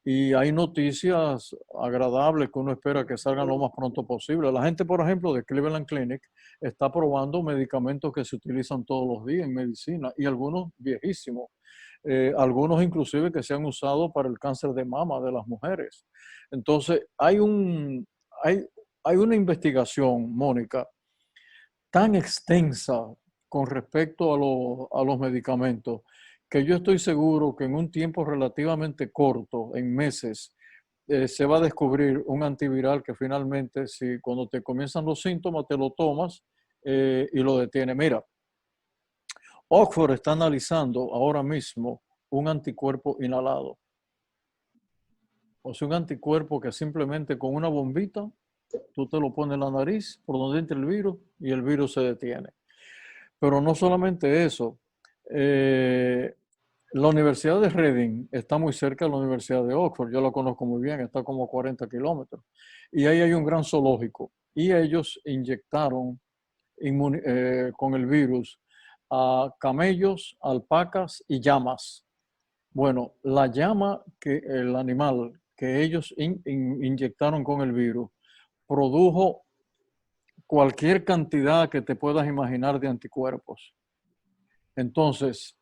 y hay noticias agradables que uno espera que salgan lo más pronto posible. La gente, por ejemplo, de Cleveland Clinic está probando medicamentos que se utilizan todos los días en medicina y algunos viejísimos. Algunos inclusive que se han usado para el cáncer de mama de las mujeres. Entonces hay una investigación, Mónica, tan extensa con respecto a los medicamentos que yo estoy seguro que en un tiempo relativamente corto, en meses, se va a descubrir un antiviral que finalmente, si cuando te comienzan los síntomas, te lo tomas y lo detiene. Mira, Oxford está analizando ahora mismo un anticuerpo inhalado. O sea, un anticuerpo que simplemente con una bombita, tú te lo pones en la nariz, por donde entra el virus, y el virus se detiene. Pero no solamente eso. La Universidad de Reading está muy cerca de la Universidad de Oxford. Yo la conozco muy bien, está como a 40 kilómetros. Y ahí hay un gran zoológico. Y ellos inyectaron con el virus a camellos, alpacas y llamas. Bueno, la llama, el animal que ellos inyectaron con el virus, produjo cualquier cantidad que te puedas imaginar de anticuerpos. Entonces,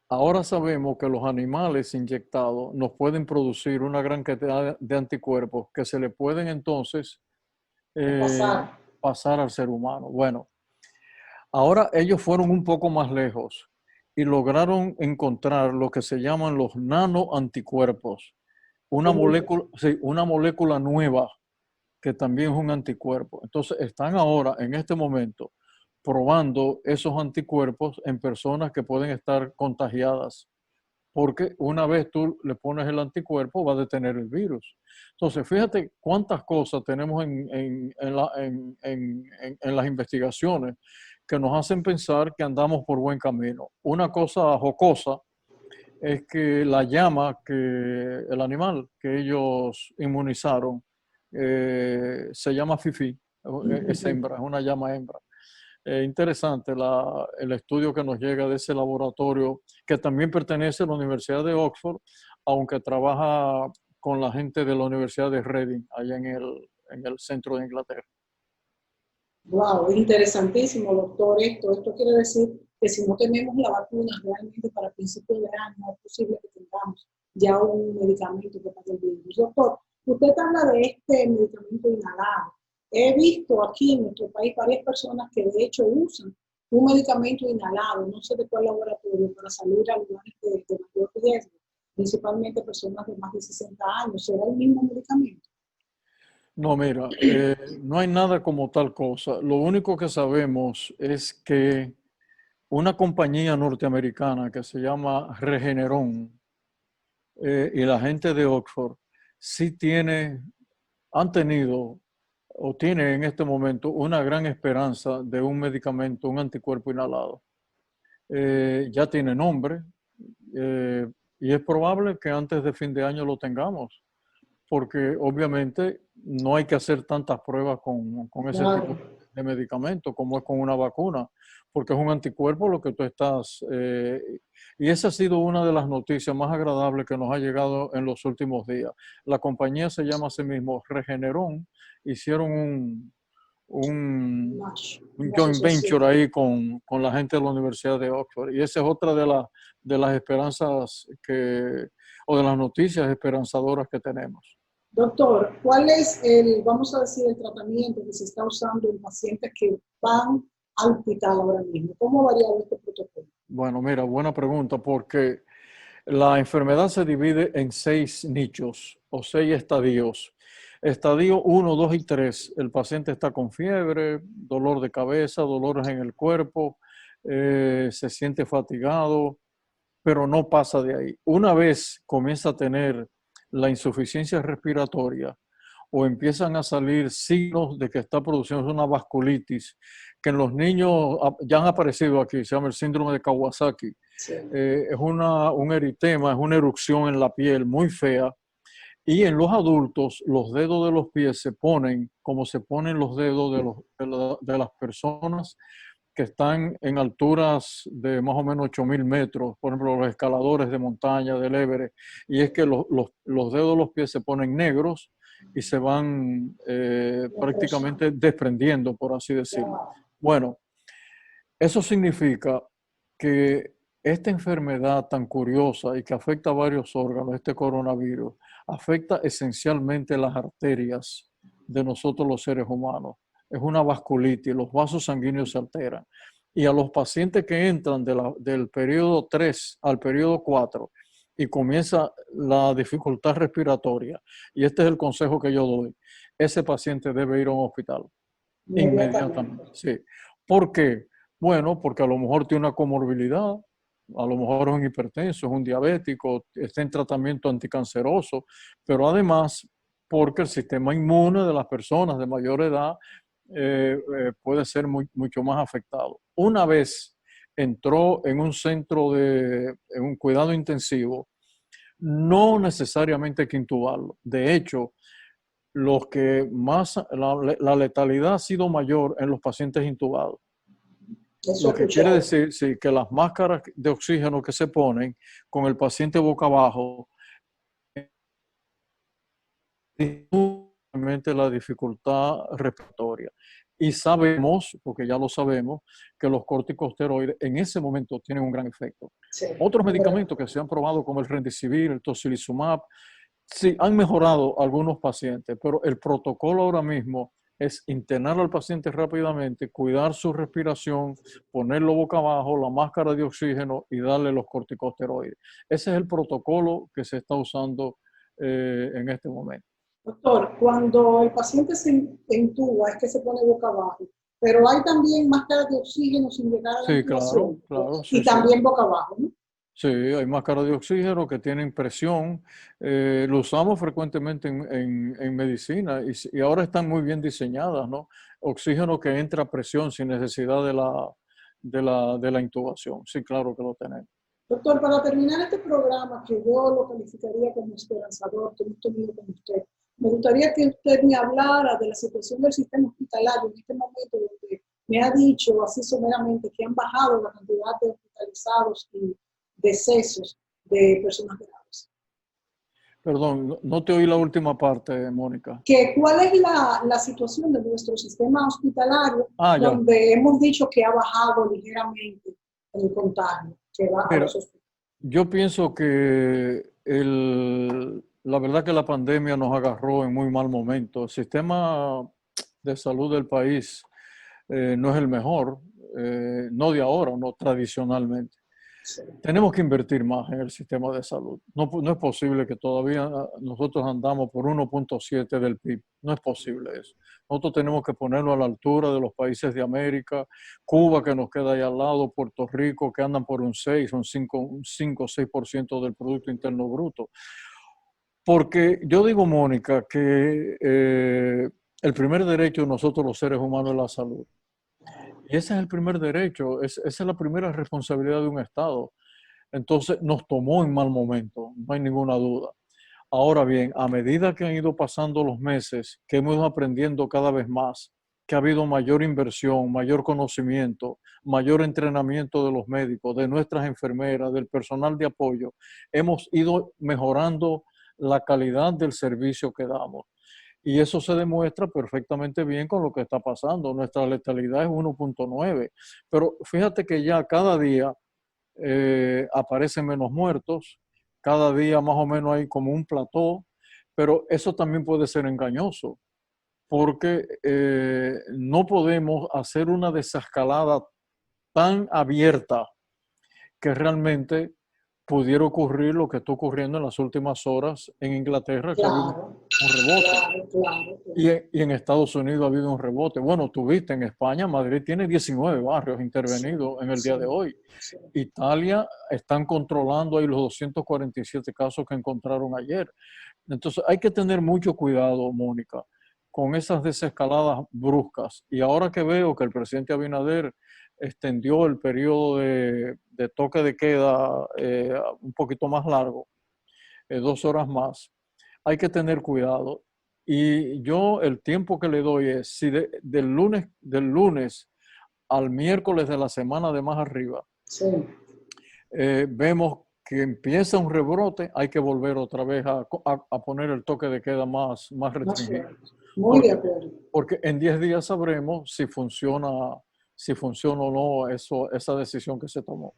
ahora sabemos que los animales inyectados nos pueden producir una gran cantidad de anticuerpos que se le pueden entonces pasar al ser humano. Bueno, ahora ellos fueron un poco más lejos y lograron encontrar lo que se llaman los nanoanticuerpos, una molécula nueva que también es un anticuerpo. Entonces están ahora, en este momento, probando esos anticuerpos en personas que pueden estar contagiadas, porque una vez tú le pones el anticuerpo va a detener el virus. Entonces, fíjate cuántas cosas tenemos en las investigaciones que nos hacen pensar que andamos por buen camino. Una cosa jocosa es que la llama, el animal que ellos inmunizaron, se llama Fifi, es hembra, es una llama hembra. Interesante el estudio que nos llega de ese laboratorio, que también pertenece a la Universidad de Oxford, aunque trabaja con la gente de la Universidad de Reading, allá en el centro de Inglaterra. Wow, interesantísimo, doctor. Esto quiere decir que si no tenemos la vacuna realmente para principios de año, es posible que tengamos ya un medicamento que pase el virus. Doctor, usted habla de este medicamento inhalado. He visto aquí en nuestro país varias personas que de hecho usan un medicamento inhalado, no sé de cuál laboratorio, para salir a lugares de mayor riesgo, principalmente personas de más de 60 años. ¿Será el mismo medicamento? No, mira, no hay nada como tal cosa. Lo único que sabemos es que una compañía norteamericana que se llama Regeneron y la gente de Oxford sí han tenido o tiene en este momento una gran esperanza de un medicamento, un anticuerpo inhalado. Ya tiene nombre y es probable que antes de fin de año lo tengamos, porque obviamente no hay que hacer tantas pruebas con ese tipo de medicamento como es con una vacuna, porque es un anticuerpo lo que tú estás... y esa ha sido una de las noticias más agradables que nos ha llegado en los últimos días. La compañía se llama a sí mismo Regeneron, hicieron un joint venture ahí con la gente de la Universidad de Oxford, y esa es otra de las esperanzas o de las noticias esperanzadoras que tenemos. Doctor, ¿cuál es vamos a decir, el tratamiento que se está usando en pacientes que van al hospital ahora mismo? ¿Cómo varía este protocolo? Bueno, mira, buena pregunta, porque la enfermedad se divide en 6 nichos o 6 estadios. Estadio 1, 2 y 3, el paciente está con fiebre, dolor de cabeza, dolores en el cuerpo, se siente fatigado, pero no pasa de ahí. Una vez comienza a tener la insuficiencia respiratoria o empiezan a salir signos de que está produciendo una vasculitis, que en los niños ya han aparecido aquí, se llama el síndrome de Kawasaki. Sí. Es un eritema, es una erupción en la piel muy fea. Y en los adultos, los dedos de los pies se ponen como se ponen los dedos de las personas que están en alturas de más o menos 8.000 metros, por ejemplo, los escaladores de montaña, del Everest, y es que los dedos de los pies se ponen negros y se van prácticamente desprendiendo, por así decirlo. Bueno, eso significa que esta enfermedad tan curiosa y que afecta a varios órganos, este coronavirus, afecta esencialmente las arterias de nosotros los seres humanos. Es una vasculitis, los vasos sanguíneos se alteran. Y a los pacientes que entran del periodo 3 al periodo 4 y comienza la dificultad respiratoria, y este es el consejo que yo doy, ese paciente debe ir a un hospital inmediatamente. Sí. ¿Por qué? Bueno, porque a lo mejor tiene una comorbilidad, a lo mejor es un hipertenso, es un diabético, está en tratamiento anticanceroso, pero además porque el sistema inmune de las personas de mayor edad puede ser mucho más afectado. Una vez entró en un centro en un cuidado intensivo, no necesariamente hay que intubarlo. De hecho, los que más, la letalidad ha sido mayor en los pacientes intubados. Lo que quiere decir, sí, que las máscaras de oxígeno que se ponen con el paciente boca abajo disminuye la dificultad respiratoria. Y sabemos, porque ya lo sabemos, que los corticosteroides en ese momento tienen un gran efecto. Sí, otros medicamentos que se han probado, como el Remdesivir, el Tocilizumab, sí han mejorado algunos pacientes, pero el protocolo ahora mismo es internar al paciente rápidamente, cuidar su respiración, ponerlo boca abajo, la máscara de oxígeno y darle los corticosteroides. Ese es el protocolo que se está usando en este momento. Doctor, cuando el paciente se intuba, es que se pone boca abajo, Pero hay también máscaras de oxígeno sin llegar a la Sí, intubación. claro, Y sí, sí. también boca abajo, ¿no? Sí, hay máscaras de oxígeno que tienen presión. Lo usamos frecuentemente en medicina y ahora están muy bien diseñadas, ¿no? Oxígeno que entra a presión sin necesidad de la intubación. Sí, claro que lo tenemos. Doctor, para terminar este programa, que yo lo calificaría como esperanzador, que hemos tenido con usted, me gustaría que usted me hablara de la situación del sistema hospitalario en este momento, donde me ha dicho así someramente que han bajado la cantidad de hospitalizados y decesos de personas graves. Perdón, no te oí la última parte, Mónica. ¿Cuál es la situación de nuestro sistema hospitalario, Ya. donde hemos dicho que ha bajado ligeramente el contagio, que va a los hospitales? Yo pienso que la verdad que la pandemia nos agarró en muy mal momento. El sistema de salud del país no es el mejor, no de ahora, no tradicionalmente. Sí. Tenemos que invertir más en el sistema de salud. No es posible que todavía nosotros andamos por 1.7 del PIB. No es posible eso. Nosotros tenemos que ponerlo a la altura de los países de América, Cuba, que nos queda ahí al lado, Puerto Rico, que andan por un 6, un 5 o 6% del Producto Interno Bruto. Porque yo digo, Mónica, que el primer derecho de nosotros los seres humanos es la salud. Y ese es el primer derecho, esa es la primera responsabilidad de un Estado. Entonces nos tomó en mal momento, no hay ninguna duda. Ahora bien, a medida que han ido pasando los meses, que hemos ido aprendiendo cada vez más, que ha habido mayor inversión, mayor conocimiento, mayor entrenamiento de los médicos, de nuestras enfermeras, del personal de apoyo, hemos ido mejorando la calidad del servicio que damos. Y eso se demuestra perfectamente bien con lo que está pasando. Nuestra letalidad es 1.9. Pero fíjate que ya cada día aparecen menos muertos, cada día más o menos hay como un plató, pero eso también puede ser engañoso, porque no podemos hacer una desescalada tan abierta que realmente pudiera ocurrir lo que está ocurriendo en las últimas horas en Inglaterra, que ha habido un rebote. Claro. Y en Estados Unidos ha habido un rebote. Bueno, tuviste en España, Madrid tiene 19 barrios intervenidos en el día de hoy. Sí. Italia están controlando ahí los 247 casos que encontraron ayer. Entonces hay que tener mucho cuidado, Mónica, con esas desescaladas bruscas. Y ahora que veo que el presidente Abinader extendió el periodo de toque de queda un poquito más largo, 2 horas más, hay que tener cuidado. Y yo el tiempo que le doy es, si del lunes al miércoles de la semana de más arriba, Sí. Vemos que empieza un rebrote, hay que volver otra vez a poner el toque de queda más restringido. Muy de acuerdo. Porque en 10 días sabremos si funciona o no esa decisión que se tomó.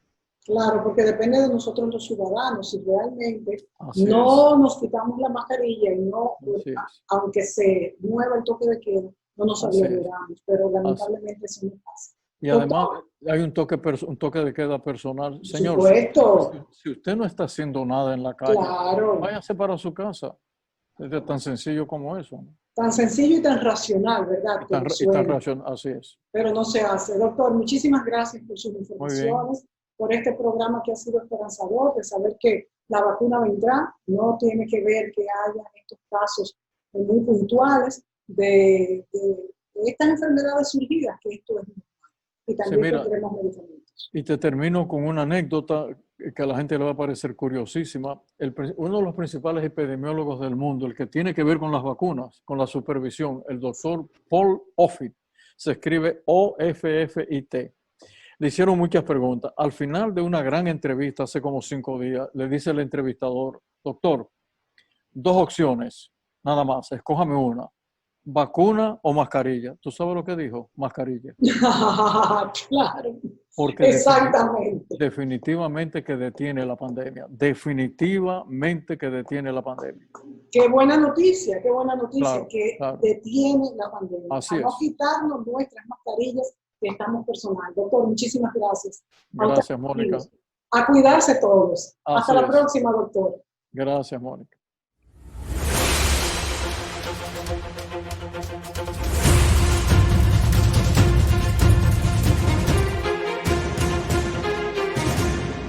Claro, porque depende de nosotros los ciudadanos. Si realmente Así no nos quitamos la mascarilla y no, Así es. aunque se mueva el toque de queda, no nos Así es. arriesgamos. Pero lamentablemente eso no pasa. Y además hay un toque de queda personal. Por Señor, supuesto. si usted no está haciendo nada en la calle, Claro. váyase para su casa. Es tan sencillo como eso, ¿no? Tan sencillo y tan racional, ¿verdad? Y tan racional, así es. Pero no se hace. Doctor, muchísimas gracias por sus informaciones, por este programa que ha sido esperanzador, de saber que la vacuna vendrá. No tiene que ver que haya estos casos muy puntuales de estas enfermedades surgidas, que esto es normal. Y también tendremos medicamentos. Y te termino con una anécdota que a la gente le va a parecer curiosísima. Uno de los principales epidemiólogos del mundo, el que tiene que ver con las vacunas, con la supervisión, el doctor Paul Offit, se escribe O-F-F-I-T. Le hicieron muchas preguntas. Al final de una gran entrevista, hace como 5 días, le dice el entrevistador, doctor, 2 opciones, nada más, escójame una. ¿Vacuna o mascarilla? ¿Tú sabes lo que dijo? Mascarilla. Claro. Porque exactamente. Definitivamente que detiene la pandemia. Definitivamente que detiene la pandemia. Qué buena noticia, claro, que claro. Detiene la pandemia. Así no quitarnos nuestras mascarillas que estamos personal. Doctor, muchísimas gracias. Gracias, Mónica. A cuidarse todos. Hasta la es. próxima, doctor. Gracias, Mónica.